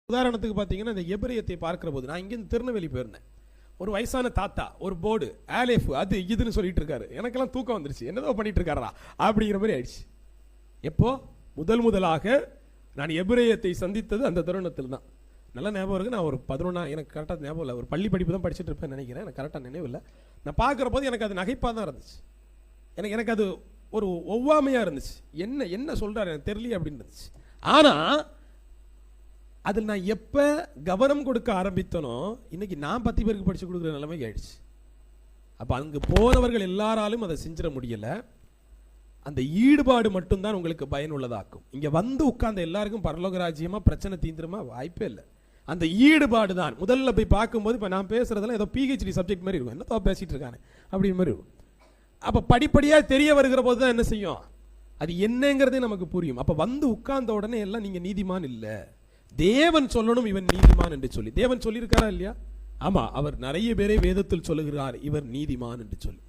உதாரணத்துக்கு பார்த்தீங்கன்னா இந்த எபிரேயத்தை பார்க்கிற போது நான் இங்கேருந்து திருநெல்வேலி போயிருந்தேன். ஒரு வயசான தாத்தா ஒரு போர்டு ஆலேஃப் அது இதுன்னு சொல்லிட்டு இருக்காரு. எனக்கெல்லாம் தூக்கம் வந்துருச்சு, என்னதோ பண்ணிட்டு இருக்காரா அப்படிங்கிற மாதிரி ஆயிடுச்சு. எப்போ முதலாக நான் எபிரேயத்தை சந்தித்தது அந்த தருணத்தில் தான். நல்ல ஞாபகம் இருக்கு. நான் ஒரு 11 எனக்கு கரெக்டாக ஞாபகம் இல்லை, ஒரு பள்ளி படிப்பு தான் படிச்சுட்டு இருப்பேன் நினைக்கிறேன், எனக்கு கரெக்டாக நினைவு இல்லை. நான் பார்க்குற போது எனக்கு அது நகைப்பாக தான் இருந்துச்சு. எனக்கு அது ஒரு ஒவ்வாமையாக இருந்துச்சு. என்ன சொல்கிறாரு எனக்கு தெரியல அப்படின்னு இருந்துச்சு. ஆனால் அதில் நான் எப்போ கவனம் கொடுக்க ஆரம்பித்தனோ இன்னைக்கு நான் 10 பேருக்கு படித்து கொடுக்குற நிலைமைக்கு ஆயிடுச்சு. அப்போ அங்கே போனவர்கள் எல்லாராலும் அதை செஞ்சிட முடியலை. அந்த ஈடுபாடு மட்டும்தான் உங்களுக்கு பயனுள்ளதாக்கும். இங்கே வந்து உட்கார்ந்த எல்லாருக்கும் பரலோக ராஜ்யமா பிரச்சனை தீந்துருமா? வாய்ப்பே இல்லை. அந்த ஈடுபாடு தான். முதல்ல போய் பார்க்கும்போது இப்போ நான் பேசுறதெல்லாம் ஏதோ PhD சப்ஜெக்ட் மாதிரி இருக்கும், என்ன பேசிட்டு இருக்கானே அப்படி மாதிரி இருக்கும். அப்போ படிப்படியாக தெரிய வருகிற போது தான் என்ன செய்யும், அது என்னங்கிறதே நமக்கு புரியும். அப்போ வந்து உட்கார்ந்த உடனே எல்லாம் நீங்கள் நீதிமான் இல்லை, தேவன் சொல்லணும் இவன் நீதிமான் என்று சொல்லி. தேவன் சொல்லியிருக்காரா இல்லையா? ஆமா, அவர் நிறைய பேரை வேதத்தில் சொல்லுகிறார் இவர் நீதிமான் என்று சொல்லி.